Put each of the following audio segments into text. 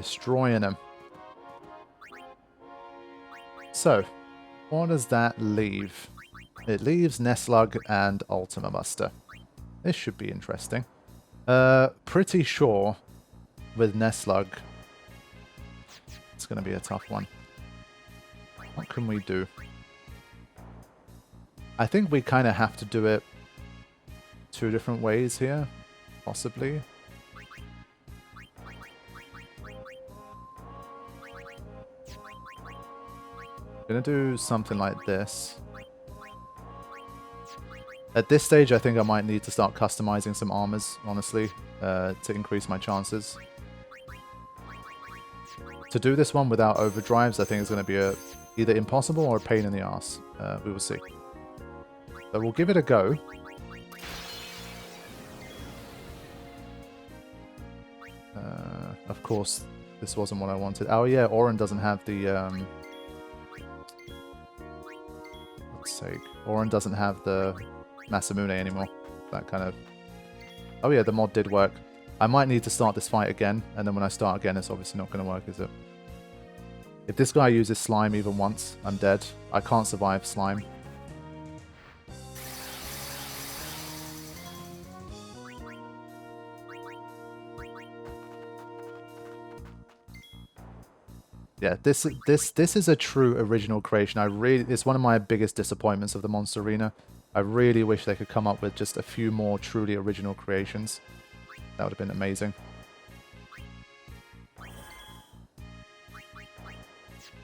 Destroying them. So, what does that leave? It leaves Neslug and Ultima Buster. This should be interesting. Pretty sure with Neslug, it's going to be a tough one. What can we do? I think we kind of have to do it two different ways here, possibly. I'm going to do something like this. At this stage, I think I might need to start customizing some armors, honestly, to increase my chances. To do this one without overdrives, I think it's going to be either impossible or a pain in the ass. We will see. So we'll give it a go. Of course, this wasn't what I wanted. Oh yeah, Auron doesn't have the... Let's sake. Auron doesn't have the Masamune anymore. That kind of... Oh yeah, the mod did work. I might need to start this fight again, and then when I start again, it's obviously not going to work, is it? If this guy uses slime even once, I'm dead. I can't survive slime. Yeah, this is a true original creation. It's one of my biggest disappointments of the Monster Arena. I really wish they could come up with just a few more truly original creations. That would have been amazing.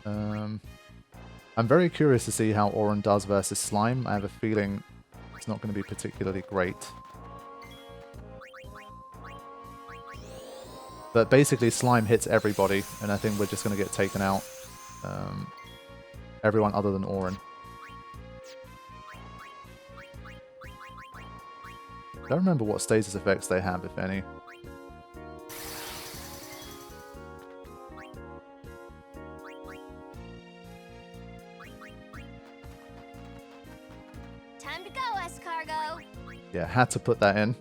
I'm very curious to see how Auron does versus Slime. I have a feeling it's not going to be particularly great. But basically, Slime hits everybody, and I think we're just going to get taken out. Everyone other than Auron. I don't remember what status effects they have, if any. Time to go, escargot. Yeah, had to put that in.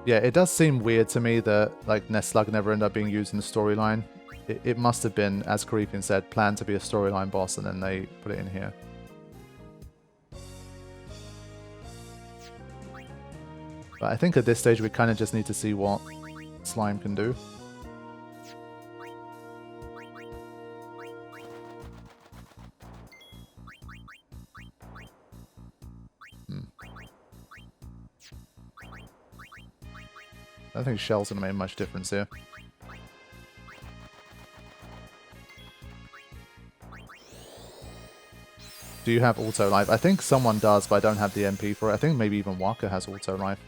Yeah, it does seem weird to me that like Neslug never ended up being used in the storyline. It must have been, as Karifian said, planned to be a storyline boss, and then they put it in here. But I think at this stage we kind of just need to see what Slime can do. I don't think Shell's going to make much difference here. Do you have auto life? I think someone does, but I don't have the MP for it. I think maybe even Waka has auto life.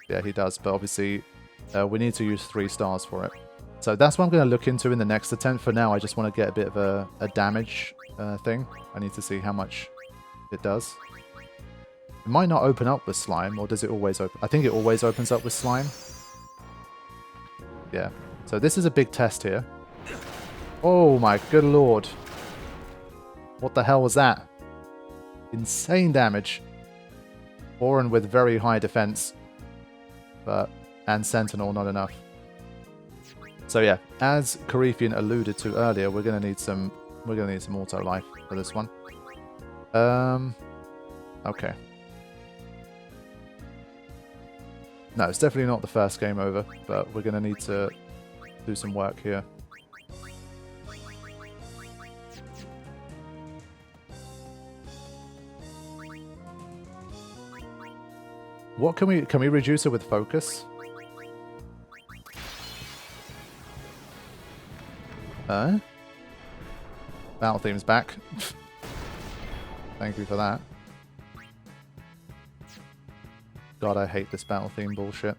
Yeah, he does, but obviously we need to use 3 stars for it. So that's what I'm going to look into in the next attempt. For now, I just want to get a bit of a damage thing. I need to see how much it does. It might not open up with Slime, or does it always open? I think it always opens up with Slime. Yeah, so this is a big test here. Oh my good lord. What the hell was that? Insane damage. Auron with very high defense. And Sentinel not enough. So yeah, as Karifian alluded to earlier, we're gonna need some auto life for this one. Okay. No, it's definitely not the first game over, but we're going to need to do some work here. What can we reduce it with focus? Battle theme's back. Thank you for that. God, I hate this battle theme bullshit.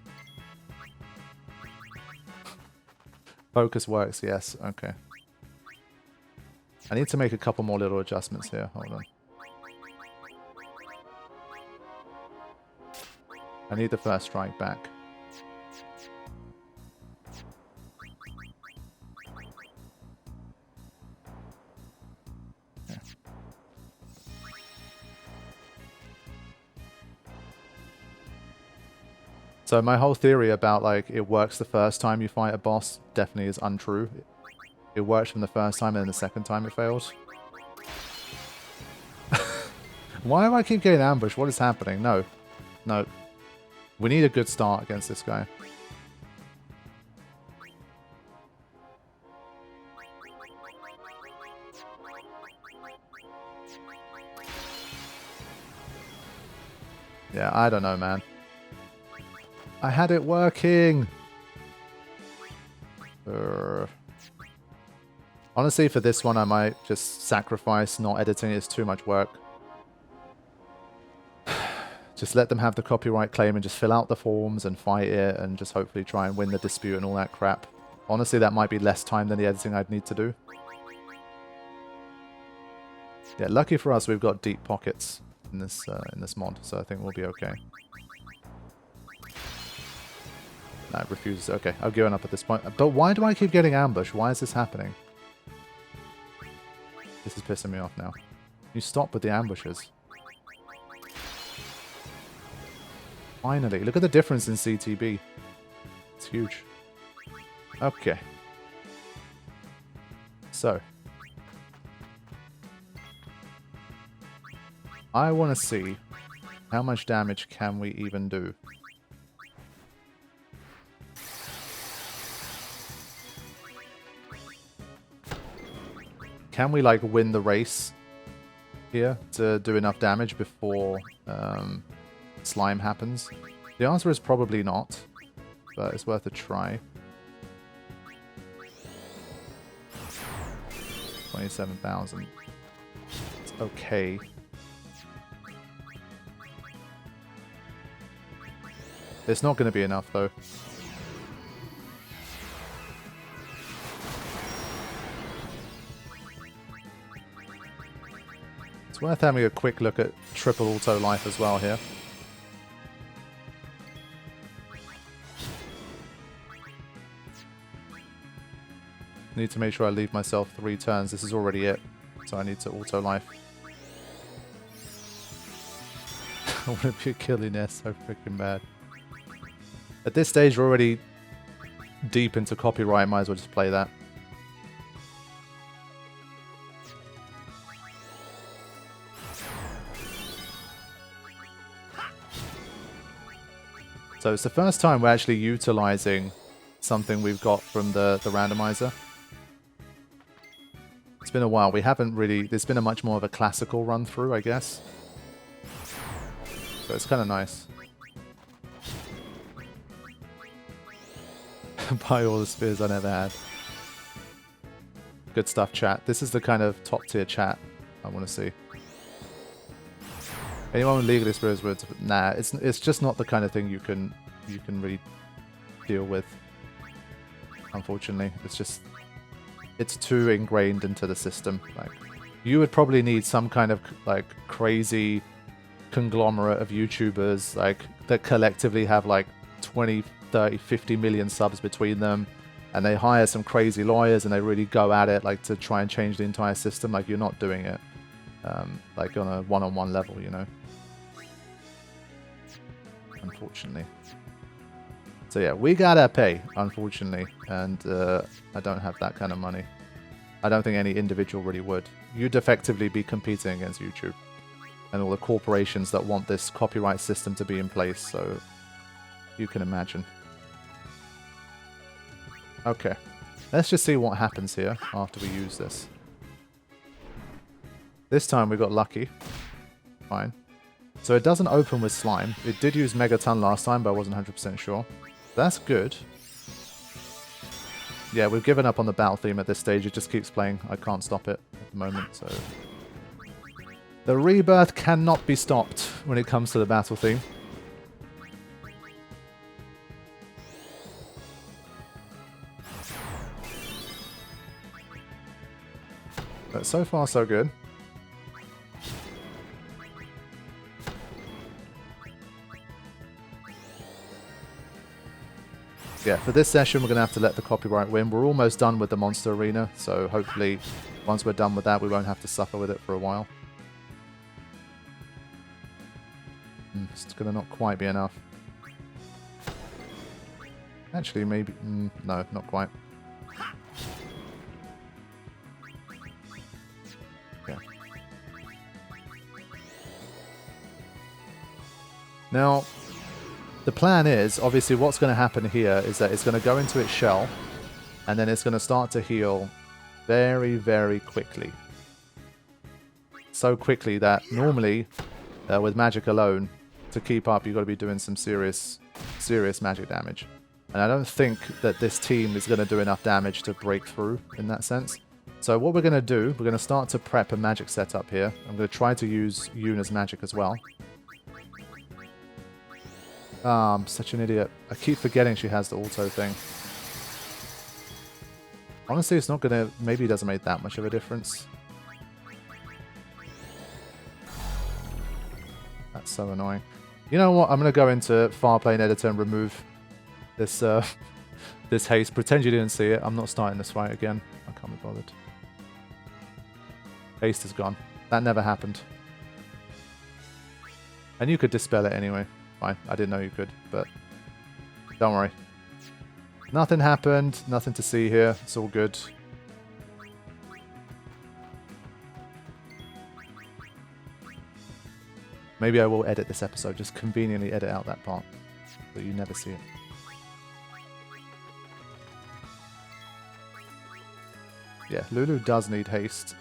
Focus works, yes. Okay. I need to make a couple more little adjustments here. Hold on. I need the first strike back. Yeah. So my whole theory about like it works the first time you fight a boss definitely is untrue. It works from the first time and then the second time it fails. Why do I keep getting ambushed? What is happening? No. No. We need a good start against this guy. Yeah, I don't know, man. I had it working! Honestly, for this one, I might just sacrifice not editing. It's too much work. Just let them have the copyright claim and just fill out the forms and fight it and just hopefully try and win the dispute and all that crap. Honestly, that might be less time than the editing I'd need to do. Yeah, lucky for us, we've got deep pockets in this mod, so I think we'll be okay. No, it refuses. Okay, I've given up at this point. But why do I keep getting ambushed? Why is this happening? This is pissing me off now. You stop with the ambushes. Finally, look at the difference in CTB. It's huge. Okay. So. I want to see how much damage can we even do. Can we like win the race here to do enough damage before slime happens? The answer is probably not, but it's worth a try. 27,000. It's okay. It's not going to be enough though. It's worth having a quick look at triple auto life as well here. Need to make sure I leave myself 3 turns. This is already it, so I need to auto life. I want to be a killiness so freaking bad. At this stage, we're already deep into copyright. Might as well just play that. So it's the first time we're actually utilizing something we've got from the randomizer. It's been a while. We haven't really... There's been a much more of a classical run through, I guess. So it's kind of nice. Buy all the spears I never had. Good stuff, chat. This is the kind of top tier chat I want to see. Anyone with legally spears words? Nah, it's just not the kind of thing you can really deal with. Unfortunately, it's too ingrained into the system. Like, you would probably need some kind of like crazy conglomerate of YouTubers like that collectively have like 20, 30, 50 million subs between them, and they hire some crazy lawyers and they really go at it like to try and change the entire system. Like, you're not doing it like on a one-on-one level, you know. Unfortunately. So yeah, we gotta pay, unfortunately, and I don't have that kind of money. I don't think any individual really would. You'd effectively be competing against YouTube and all the corporations that want this copyright system to be in place, so you can imagine. Okay, let's just see what happens here after we use this. This time we got lucky. Fine. So it doesn't open with slime. It did use Megaton last time, but I wasn't 100% sure. That's good. Yeah, we've given up on the battle theme at this stage. It just keeps playing. I can't stop it at the moment, so... The rebirth cannot be stopped when it comes to the battle theme. But so far, so good. Yeah, for this session, we're going to have to let the copyright win. We're almost done with the monster arena, so hopefully, once we're done with that, we won't have to suffer with it for a while. It's going to not quite be enough. Actually, maybe... no, not quite. Yeah. Now, the plan is, obviously what's going to happen here is that it's going to go into its shell, and then it's going to start to heal very, very quickly. So quickly that normally, with magic alone, to keep up, you've got to be doing some serious magic damage. And I don't think that this team is going to do enough damage to break through in that sense. So what we're going to do, we're going to start to prep a magic setup here. I'm going to try to use Yuna's magic as well. I'm such an idiot. I keep forgetting she has the auto thing. Honestly, it's not going to... Maybe it doesn't make that much of a difference. That's so annoying. You know what? I'm going to go into Farplane Editor and remove this this haste. Pretend you didn't see it. I'm not starting this fight again. I can't be bothered. Haste is gone. That never happened. And you could dispel it anyway. Fine. I didn't know you could, but don't worry. Nothing happened. Nothing to see here. It's all good. Maybe I will edit this episode. Just conveniently edit out that part so you never see it. Yeah, Lulu does need haste.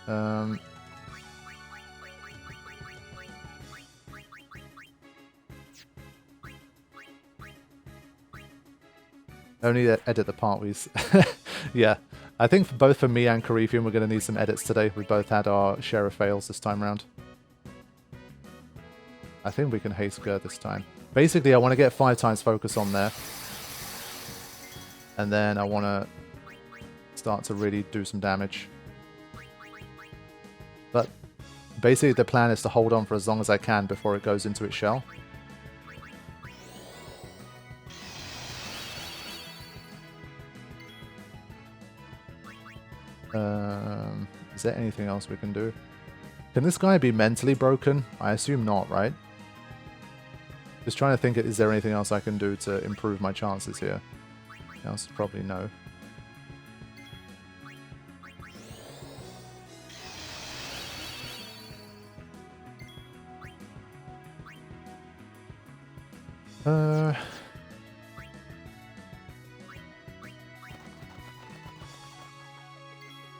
Only edit the part we... Yeah, I think both for me and Karifian we're going to need some edits today. We both had our share of fails this time around. I think we can haste Gerd this time. Basically, I want to get 5 times focus on there. And then I want to start to really do some damage. But basically the plan is to hold on for as long as I can before it goes into its shell. Is there anything else we can do? Can this guy be mentally broken? I assume not, right? Just trying to think, is there anything else I can do to improve my chances here? The answer is probably no.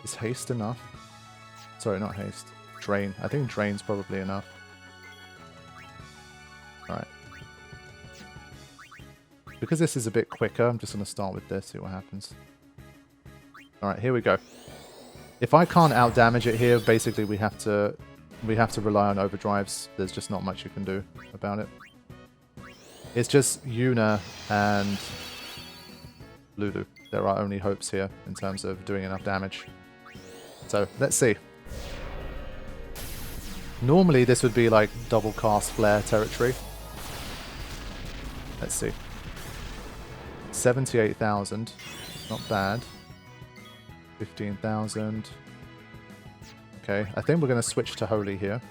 Is haste enough? Sorry, not haste. Drain. I think drain's probably enough. Alright. Because this is a bit quicker, I'm just going to start with this, see what happens. Alright, here we go. If I can't out-damage it here, basically we have to rely on overdrives. There's just not much you can do about it. It's just Yuna and Lulu. There are only hopes here in terms of doing enough damage. So, let's see. Normally this would be like double cast flare territory. Let's see. 78,000. Not bad. 15,000. Okay, I think we're going to switch to Holy here.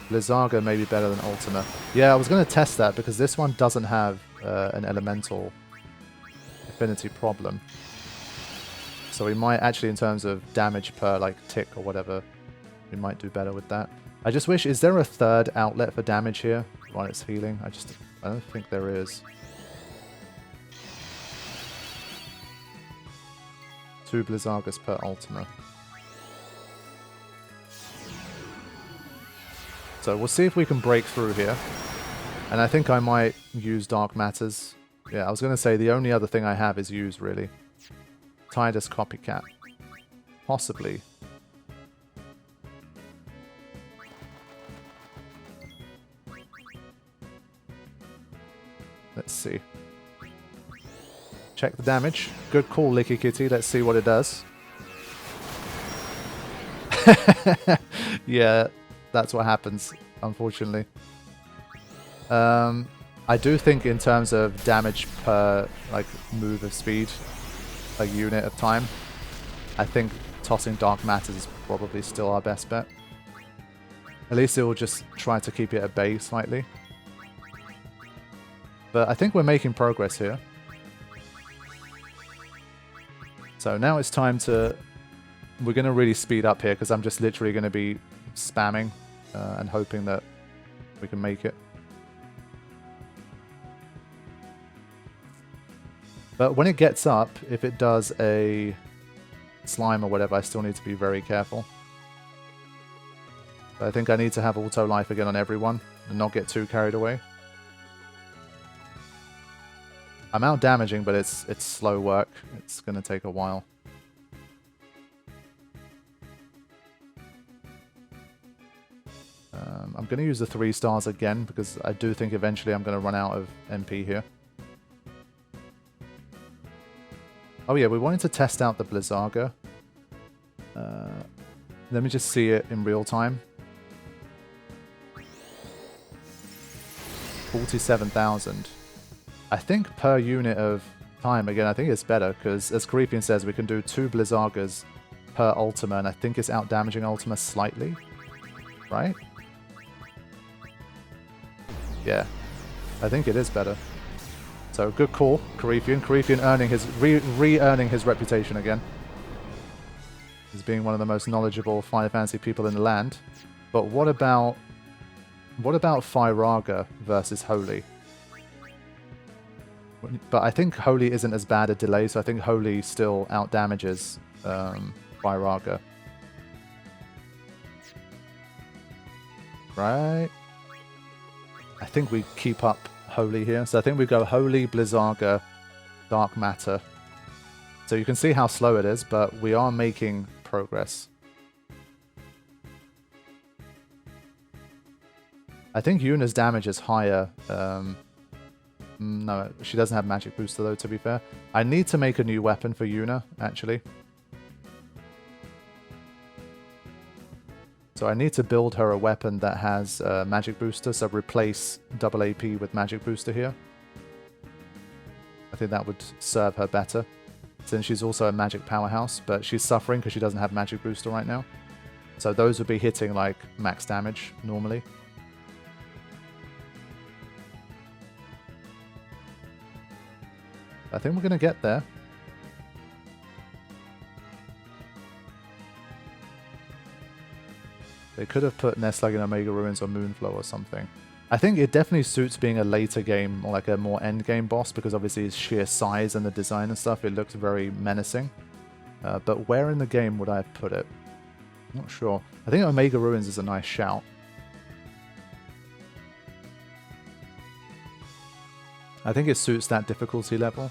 Blizzaga may be better than Ultima. Yeah, I was going to test that because this one doesn't have an elemental affinity problem. So we might actually, in terms of damage per like tick or whatever, we might do better with that. I just wish, is there a third outlet for damage here while it's healing? I don't think there is. 2 Blizzagas per Ultima. So we'll see if we can break through here. And I think I might use Dark Matters. Yeah, I was going to say the only other thing I have is use, really. Tidus Copycat. Possibly. Let's see. Check the damage. Good call, Licky Kitty. Let's see what it does. Yeah, that's what happens, unfortunately. I do think in terms of damage per like move of speed, a unit of time, I think tossing Dark Matters is probably still our best bet. At least it will just try to keep it at bay slightly. But I think we're making progress here. So now it's time to... We're going to really speed up here because I'm just literally going to be spamming and hoping that we can make it. But when it gets up, if it does a slime or whatever, I still need to be very careful. But I think I need to have auto life again on everyone and not get too carried away. I'm out damaging, but it's slow work. It's going to take a while. I'm going to use the 3 stars again because I do think eventually I'm going to run out of MP here. Oh yeah, we wanted to test out the Blizzaga. Let me just see it in real time. 47,000. I think per unit of time, again, I think it's better because as Carifian says, we can do 2 Blizzagas per Ultima, and I think it's out damaging Ultima slightly, right? Yeah, I think it is better. So good call, Carifian. Carifian earning his re-earning his reputation again as being one of the most knowledgeable Final Fantasy people in the land. But what about Firaga versus Holy? But I think Holy isn't as bad a delay, so I think Holy still out damages Firaga. Right? I think we keep up Holy here. So I think we go Holy, Blizzaga, Dark Matter. So you can see how slow it is, but we are making progress. I think Yuna's damage is higher. No, she doesn't have Magic Booster though, to be fair. I need to make a new weapon for Yuna, actually. So I need to build her a weapon that has Magic Booster, so replace double AP with Magic Booster here. I think that would serve her better, since she's also a Magic Powerhouse, but she's suffering because she doesn't have Magic Booster right now. So those would be hitting like max damage normally. I think we're going to get there. They could have put Neslug in Omega Ruins or Moonflow or something. I think it definitely suits being a later game or like a more end game boss because obviously his sheer size and the design and stuff, it looks very menacing. But where in the game would I have put it? I'm not sure. I think Omega Ruins is a nice shout. I think it suits that difficulty level.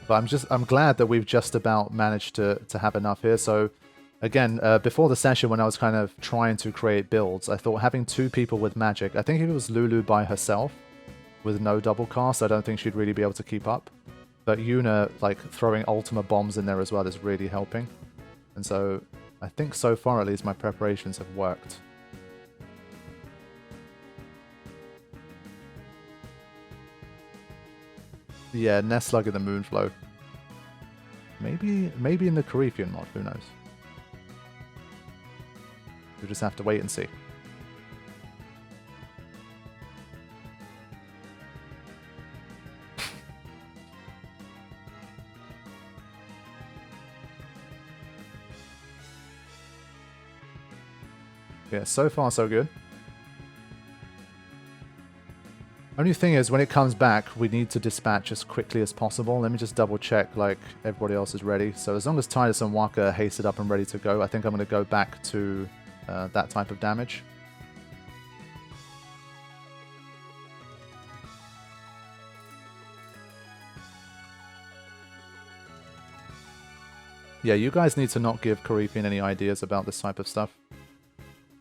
But I'm glad that we've just about managed to have enough here. So again, before the session when I was kind of trying to create builds, I thought having 2 people with magic, I think if it was Lulu by herself with no double cast, I don't think she'd really be able to keep up. But Yuna, like throwing Ultima bombs in there as well is really helping. And so I think so far at least my preparations have worked. Yeah, Neslug in the Moonflow. Maybe in the Carifian mod, who knows? We'll just have to wait and see. Yeah, so far so good. Only thing is, when it comes back, we need to dispatch as quickly as possible. Let me just double check, like, everybody else is ready. So as long as Tidus and Waka are hasted up and ready to go, I think I'm going to go back to that type of damage. Yeah, you guys need to not give Carifian any ideas about this type of stuff.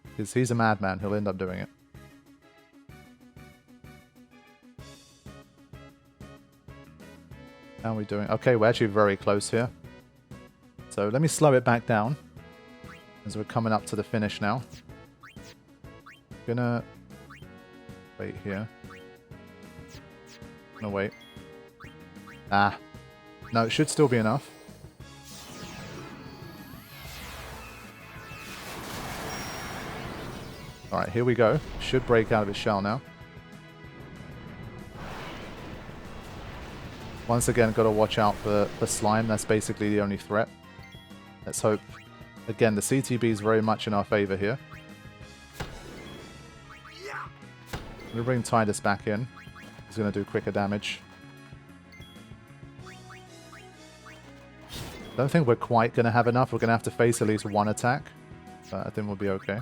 Because he's a madman, he'll end up doing it. How are we doing? Okay, we're actually very close here. So let me slow it back down as we're coming up to the finish now. Gonna wait here. No, wait. Ah. No, it should still be enough. Alright, here we go. Should break out of its shell now. Once again, got to watch out for slime. That's basically the only threat. Let's hope. Again, the CTB is very much in our favor here. I'm going to bring Tidus back in. He's going to do quicker damage. Don't think we're quite going to have enough. We're going to have to face at least one attack. But I think we'll be okay.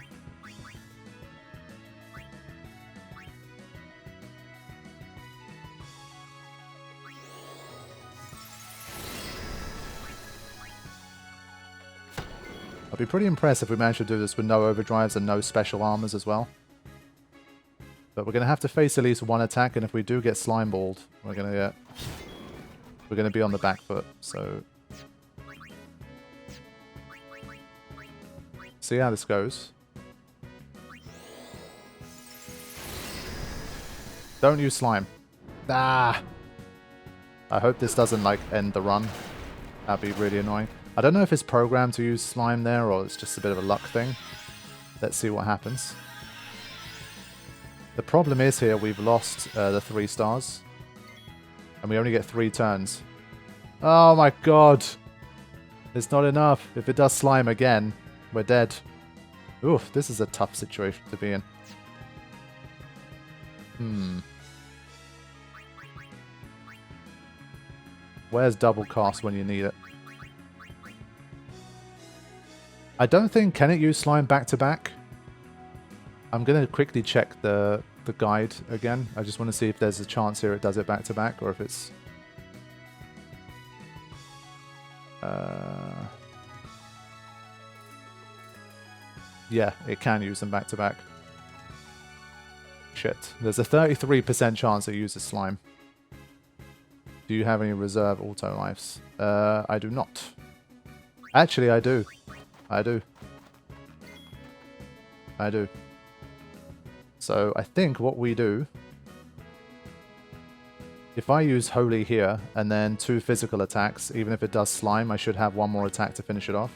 I'd be pretty impressed if we managed to do this with no overdrives and no special armors as well. But we're going to have to face at least one attack, and if we do get slime balled, we're going to be on the back foot. So see how this goes. Don't use slime. Ah! I hope this doesn't like end the run. That'd be really annoying. I don't know if it's programmed to use slime there or it's just a bit of a luck thing. Let's see what happens. The problem is here we've lost the 3 stars. And we only get 3 turns. Oh my god! It's not enough. If it does slime again, we're dead. Oof, this is a tough situation to be in. Where's double cast when you need it? I don't think... Can it use slime back to back? I'm going to quickly check the guide again. I just want to see if there's a chance here it does it back to back, or if it's... Yeah, it can use them back to back. Shit. There's a 33% chance it uses slime. Do you have any reserve auto lives? I do not. Actually, I do. I do. I do. So I think what we do, if I use Holy here and then 2 physical attacks, even if it does slime, I should have 1 more attack to finish it off.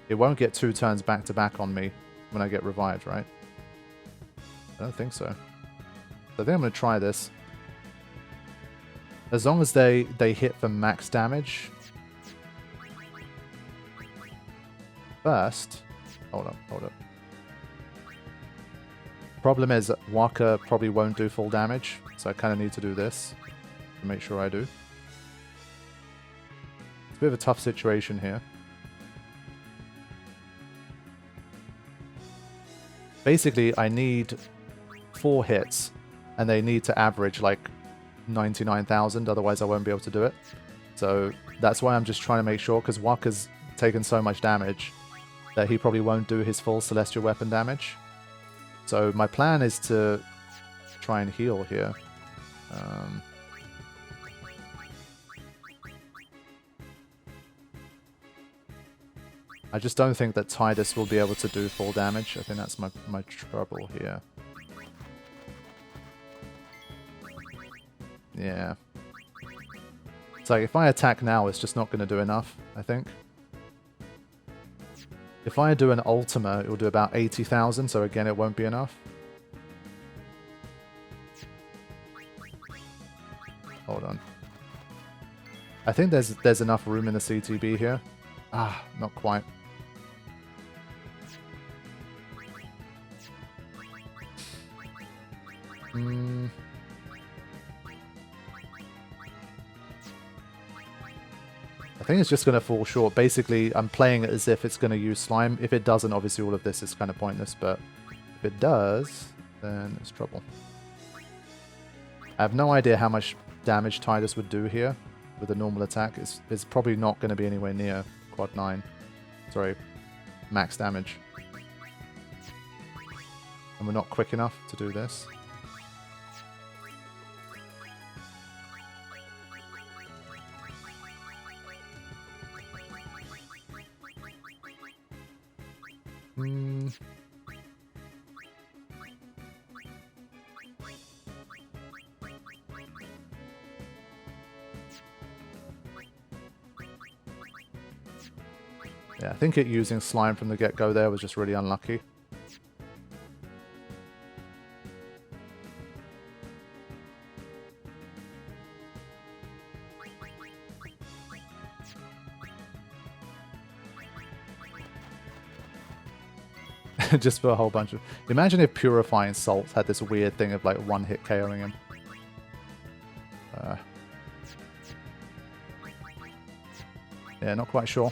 It won't get 2 turns back to back on me when I get revived, right? I don't think so. So I think I'm going to try this. As long as they hit for max damage. First, hold up. Problem is that Waka probably won't do full damage, so I kind of need to do this to make sure I do. It's a bit of a tough situation here. Basically, I need 4 hits, and they need to average like 99,000, otherwise I won't be able to do it. So that's why I'm just trying to make sure, because Waka's taken so much damage that he probably won't do his full Celestial Weapon damage. So my plan is to try and heal here. I just don't think that Tidus will be able to do full damage. I think that's my trouble here. Yeah. It's like if I attack now, it's just not going to do enough, I think. If I do an Ultima, it will do about 80,000, so again, it won't be enough. Hold on. I think there's enough room in the CTB here. Ah, not quite. I think it's just going to fall short. Basically, I'm playing it as if it's going to use slime. If it doesn't, obviously all of this is kind of pointless, but if it does, then it's trouble. I have no idea how much damage Tidus would do here with a normal attack. It's probably not going to be anywhere near quad 9. Sorry, max damage. And we're not quick enough to do this. Yeah, I think it using slime from the get-go there was just really unlucky. Just for a whole bunch of... Imagine if Purifying Salt had this weird thing of like one hit KOing him. Yeah, not quite sure.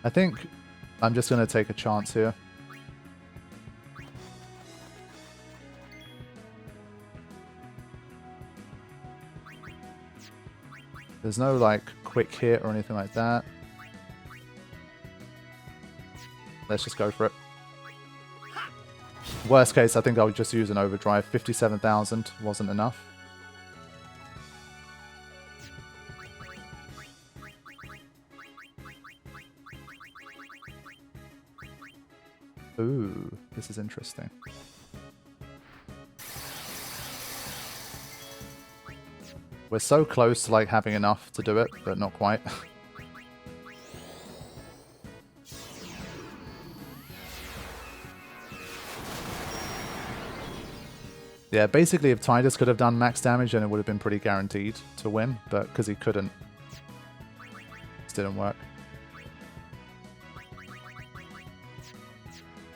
I think I'm just going to take a chance here. There's no, like, quick hit or anything like that. Let's just go for it. Worst case, I think I would just use an overdrive. 57,000 wasn't enough. Ooh, this is interesting. We're so close to like having enough to do it, but not quite. Yeah, basically if Tidus could have done max damage, then it would have been pretty guaranteed to win, but because he couldn't, it didn't work.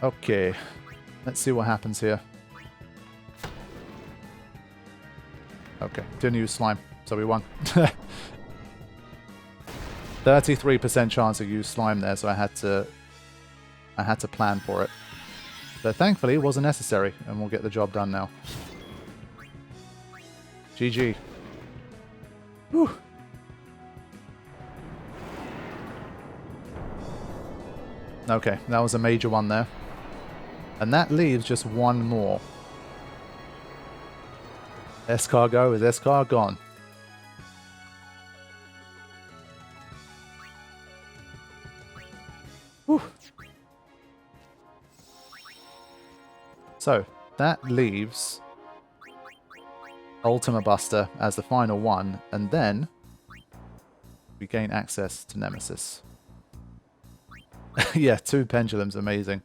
Okay, let's see what happens here. Okay, didn't use slime, so we won. 33% chance to use slime there, so I had to plan for it. But thankfully it wasn't necessary, and we'll get the job done now. GG. Whew. Okay, that was a major one there. And that leaves just one more. Escargot, is Escar gone? Whew. So, that leaves Ultima Buster as the final one, and then we gain access to Nemesis. Yeah, 2 pendulums, amazing.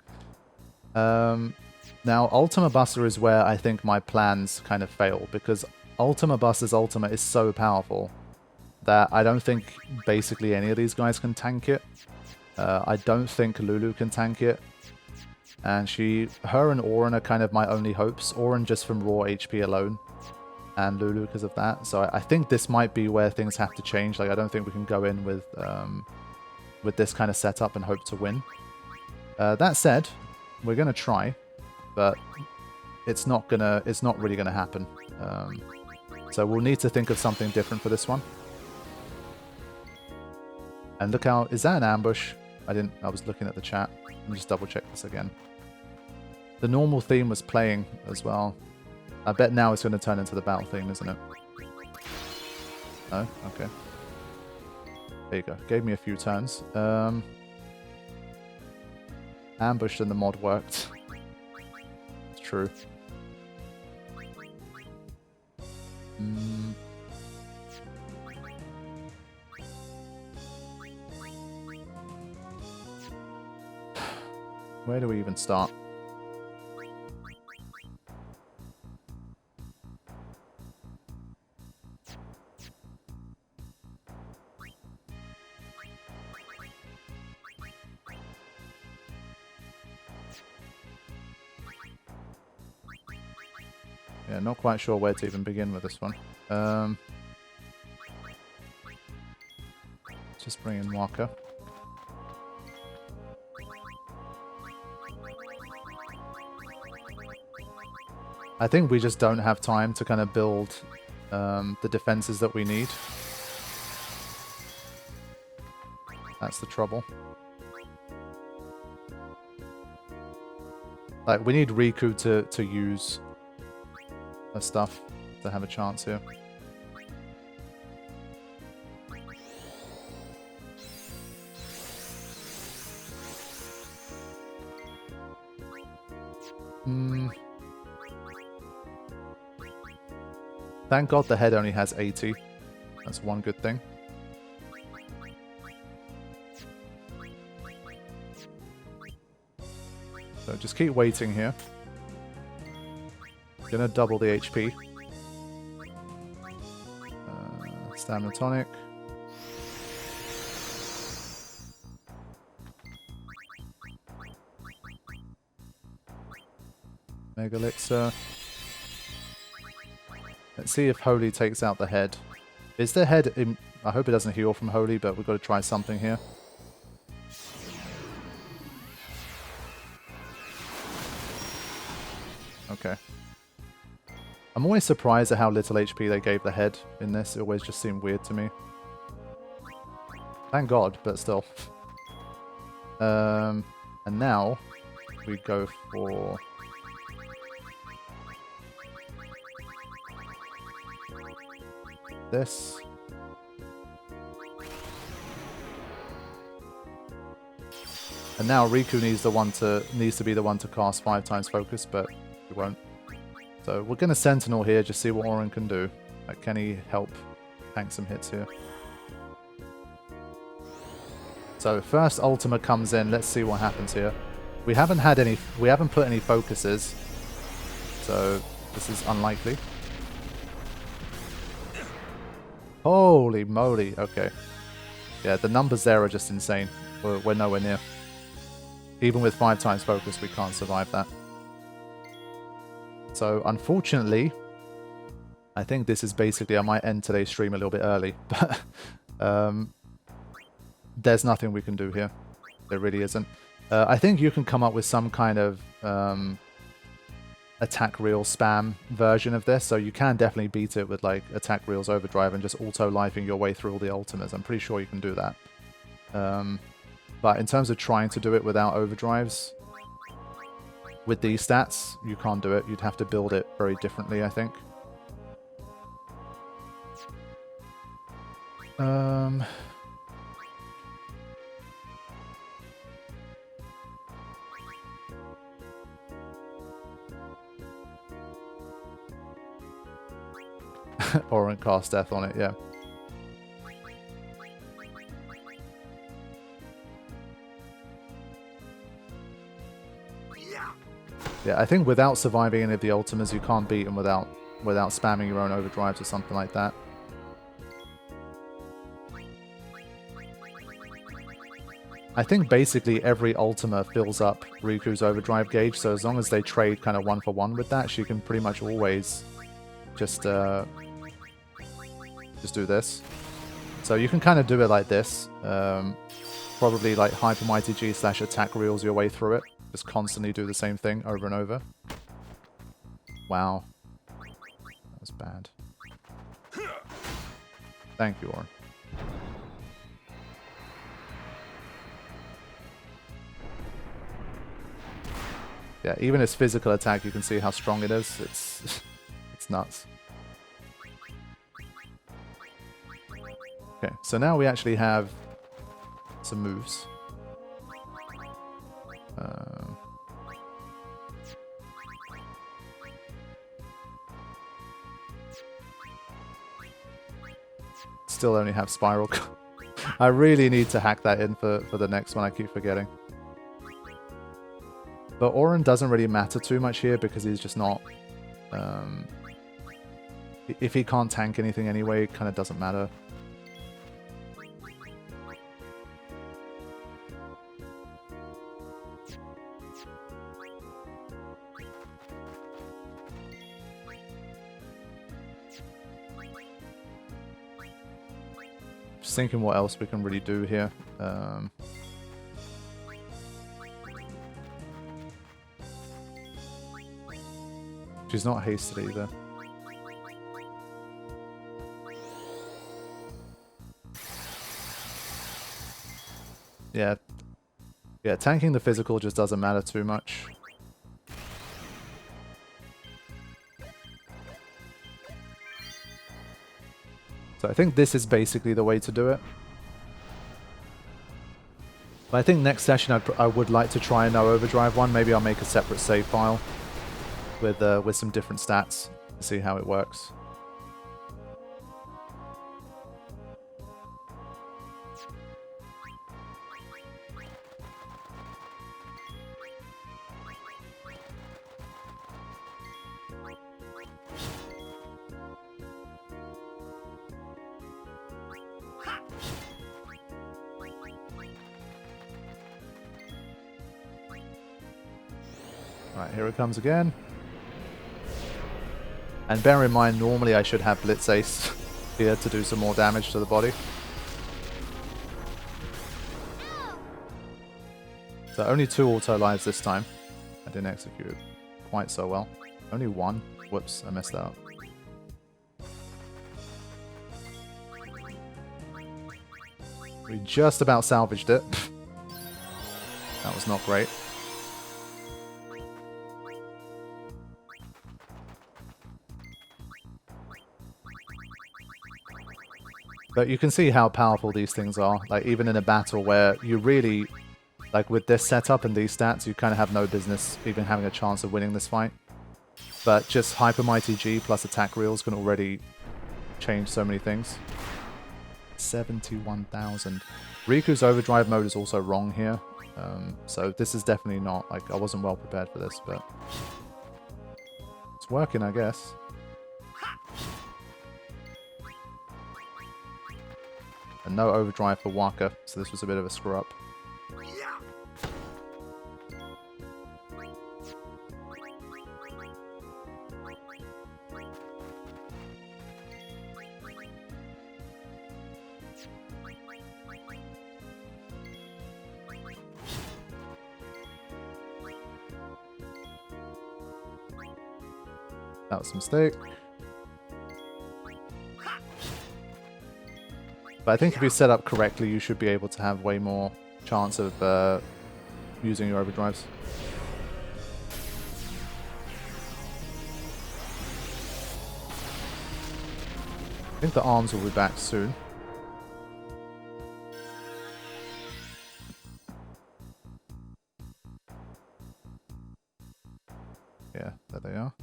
Now, Ultima Buster is where I think my plans kind of fail, because Ultima Buster's Ultima is so powerful that I don't think basically any of these guys can tank it. I don't think Lulu can tank it. And her and Auron are kind of my only hopes. Auron just from raw HP alone, and Lulu because of that. So I think this might be where things have to change. Like, I don't think we can go in with this kind of setup and hope to win. That said, we're gonna try, but it's not really gonna happen. So we'll need to think of something different for this one. And look out, is that an ambush? I was looking at the chat. Let me just double check this again. The normal theme was playing as well. I bet now it's going to turn into the battle theme, isn't it? No? Okay. There you go. Gave me a few turns. Ambushed and the mod worked. It's true. Where do we even start? Yeah, not quite sure where to even begin with this one. Just bring in Walker. I think we just don't have time to kind of build the defenses that we need. That's the trouble. Like, we need Riku to use her stuff to have a chance here. Thank God the head only has 80. That's one good thing. So just keep waiting here. Gonna double the HP. Stamina tonic. Mega Elixir. Let's see if Holy takes out the head. Is the head... I hope it doesn't heal from Holy, but we've got to try something here. Okay. I'm always surprised at how little HP they gave the head in this. It always just seemed weird to me. Thank God, but still. And now we go for... this. And now Riku needs to be the one to cast 5 times focus, but he won't. So we're gonna Sentinel here, just see what Auron can do. Can he help tank some hits here? So first Ultima comes in. Let's see what happens here. We haven't put any focuses, so this is unlikely. Holy moly! Okay, yeah, the numbers there are just insane. We're nowhere near. Even with 5 times focus, we can't survive that. So unfortunately, I think this is basically, I might end today's stream a little bit early, but there's nothing we can do here. There really isn't. I think you can come up with some kind of attack reel spam version of this, so you can definitely beat it with like attack reels overdrive and just auto-lifing your way through all the ultimas. I'm pretty sure you can do that. But in terms of trying to do it without overdrives, with these stats, you can't do it. You'd have to build it very differently, I think. Auron cast death on it, yeah. Yeah, I think without surviving any of the ultimas, you can't beat them without spamming your own overdrives or something like that. I think basically every Ultima fills up Riku's overdrive gauge, so as long as they trade kind of 1-for-1 with that, she can pretty much always just do this. So you can kind of do it like this. Probably like Hyper Mighty G / attack reels your way through it. Just constantly do the same thing over and over. Wow. That was bad. Thank you, Auron. Yeah, even his physical attack, you can see how strong it is. It's nuts. Okay, so now we actually have some moves. Still only have Spiral. I really need to hack that in for the next one. I keep forgetting. But Auron doesn't really matter too much here because he's just not... if he can't tank anything anyway, it kind of doesn't matter. Just thinking what else we can really do here. She's not hasted either. Yeah. Yeah, tanking the physical just doesn't matter too much. So I think this is basically the way to do it. But I think next session I would like to try a no overdrive one. Maybe I'll make a separate save file with some different stats to see how it works. Right, here it comes again. And bear in mind, normally I should have Blitz Ace here to do some more damage to the body. So only 2 auto lives this time. I didn't execute it quite so well. Only 1. Whoops, I messed that up. We just about salvaged it. That was not great. But you can see how powerful these things are. Like, even in a battle where you really, like with this setup and these stats, you kind of have no business even having a chance of winning this fight. But just Hyper Mighty G plus attack reels can already change so many things. 71,000. Riku's overdrive mode is also wrong here. So this is definitely not, like, I wasn't well prepared for this, but it's working, I guess. And no overdrive for Waka, so this was a bit of a screw up. That was a mistake. But I think if you set up correctly, you should be able to have way more chance of using your overdrives. I think the arms will be back soon. Yeah, there they are.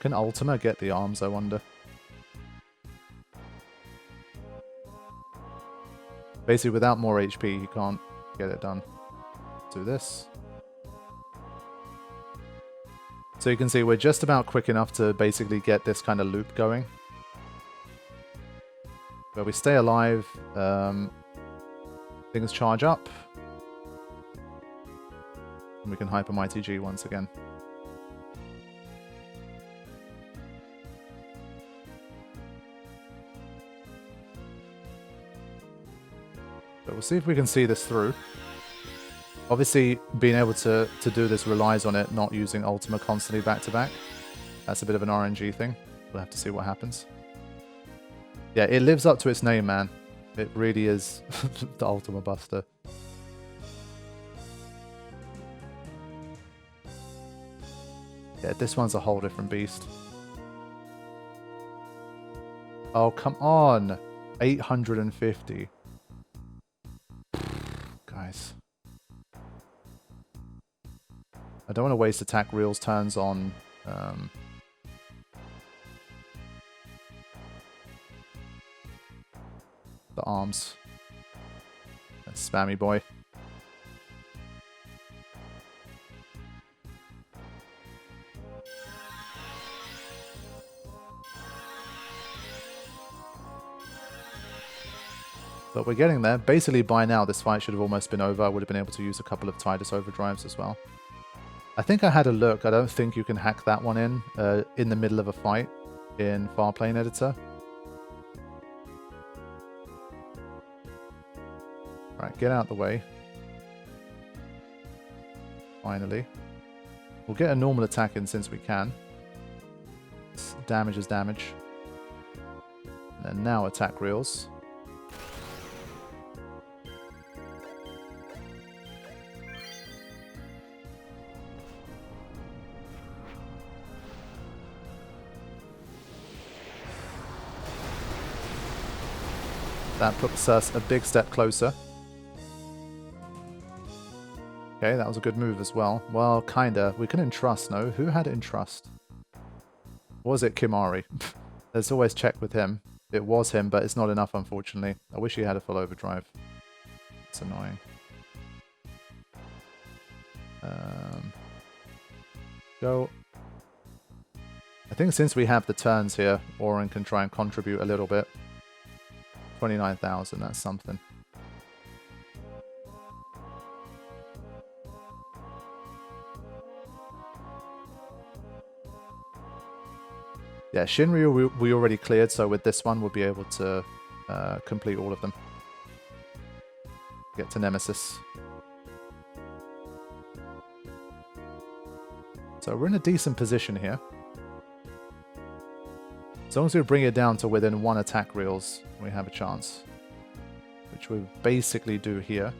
Can Ultima get the arms, I wonder? Basically, without more HP, he can't get it done. Do this. So you can see we're just about quick enough to basically get this kind of loop going. Where we stay alive, things charge up. And we can Hyper Mighty G once again. So we'll see if we can see this through. Obviously, being able to do this relies on it not using Ultima constantly back to back. That's a bit of an RNG thing. We'll have to see what happens. Yeah, it lives up to its name, man. It really is the Ultima Buster. Yeah, this one's a whole different beast. Oh, come on! 850. Guys. I don't want to waste attack reels turns on... the arms. That spammy boy. But we're getting there. Basically, by now, this fight should have almost been over. I would have been able to use a couple of Tidus overdrives as well. I think I had a look. I don't think you can hack that one in the middle of a fight in Farplane Editor. Right, get out of the way. Finally. We'll get a normal attack in since we can. Damage is damage. And then now attack reels. That puts us a big step closer. Okay, that was a good move as well. Well, kinda. We can entrust, no? Who had entrust? Was it Kimari? Let's always check with him. It was him, but it's not enough, unfortunately. I wish he had a full overdrive. It's annoying. Go. I think since we have the turns here, Auron can try and contribute a little bit. 29,000, that's something. Yeah, Shinryu we already cleared, so with this one we'll be able to complete all of them. Get to Nemesis. So we're in a decent position here. As long as we bring it down to within 1 attack reels, we have a chance. Which we basically do here.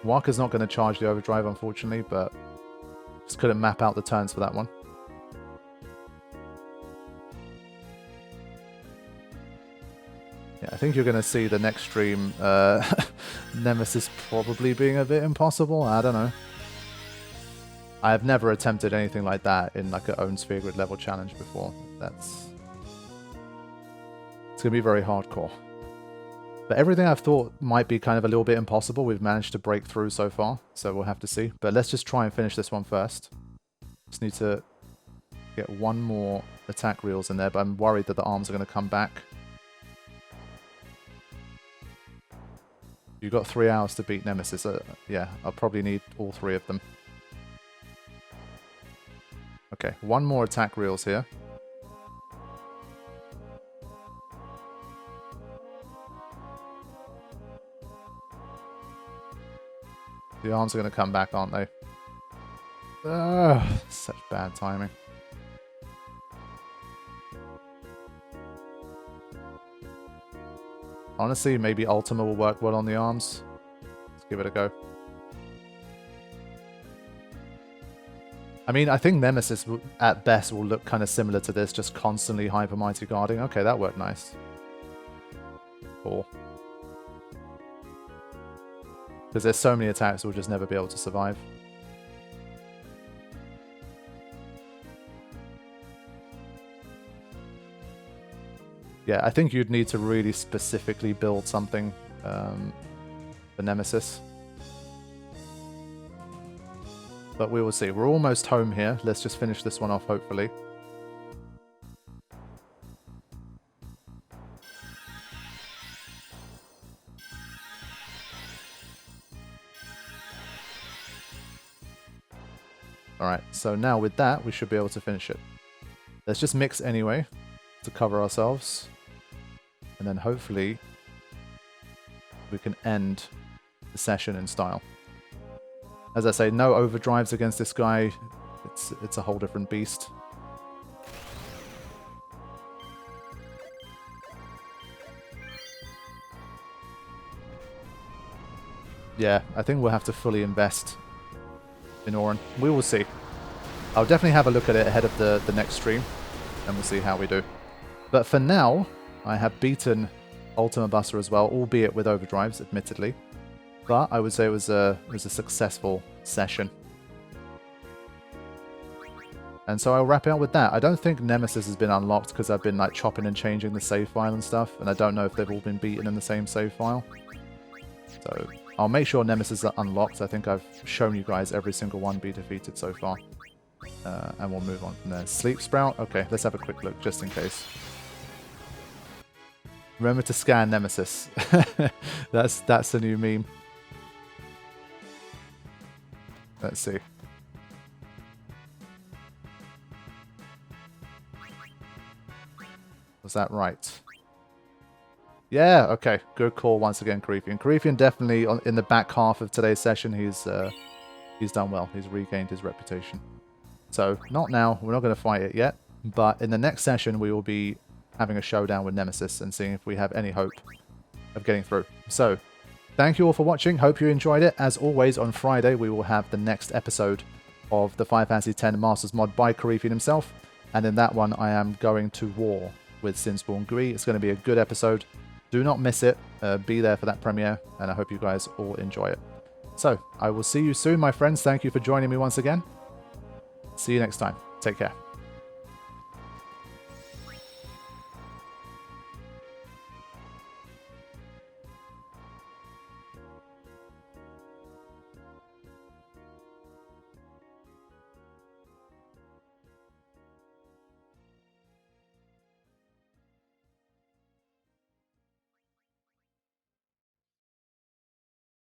Waka's not going to charge the overdrive, unfortunately, but just couldn't map out the turns for that one. Yeah, I think you're going to see the next stream Nemesis probably being a bit impossible. I don't know. I have never attempted anything like that in like an own sphere grid level challenge before. It's going to be very hardcore. But everything I've thought might be kind of a little bit impossible, we've managed to break through so far. So we'll have to see. But let's just try and finish this one first. Just need to get one more attack reels in there, but I'm worried that the arms are going to come back. You've got 3 hours to beat Nemesis. Yeah, I'll probably need all 3 of them. Okay, one more attack reels here. The arms are going to come back, aren't they? Ugh, such bad timing. Honestly, maybe Ultima will work well on the arms. Let's give it a go. I mean, I think Nemesis, at best, will look kind of similar to this, just constantly Hyper Mighty guarding. Okay, that worked nice. Cool. Because there's so many attacks we'll just never be able to survive. Yeah, I think you'd need to really specifically build something for Nemesis. But we will see. We're almost home here. Let's just finish this one off, hopefully. Alright, so now with that, we should be able to finish it. Let's just mix anyway to cover ourselves. And then hopefully we can end the session in style. As I say, no overdrives against this guy. It's a whole different beast. Yeah, I think we'll have to fully invest in Auron. We will see. I'll definitely have a look at it ahead of the next stream, and we'll see how we do. But for now, I have beaten Ultima Buster as well, albeit with overdrives, admittedly. But I would say it was a successful session. And so I'll wrap it up with that. I don't think Nemesis has been unlocked because I've been like chopping and changing the save file and stuff, and I don't know if they've all been beaten in the same save file. So I'll make sure Nemesis are unlocked. I think I've shown you guys every single one be defeated so far. And we'll move on from there. Sleep Sprout? Okay, let's have a quick look just in case. Remember to scan Nemesis. That's a new meme. Let's see. Was that right? Yeah, okay. Good call once again, Creepian. Creepian definitely, in the back half of today's session, he's done well. He's regained his reputation. So, not now. We're not going to fight it yet. But in the next session, we will be having a showdown with Nemesis and seeing if we have any hope of getting through. So, thank you all for watching. Hope you enjoyed it. As always, on Friday, we will have the next episode of the Final Fantasy X Masters mod by Creepian himself. And in that one, I am going to war with Sinspawn Gui. It's going to be a good episode. Do not miss it. Be there for that premiere. And I hope you guys all enjoy it. So, I will see you soon, my friends. Thank you for joining me once again. See you next time. Take care.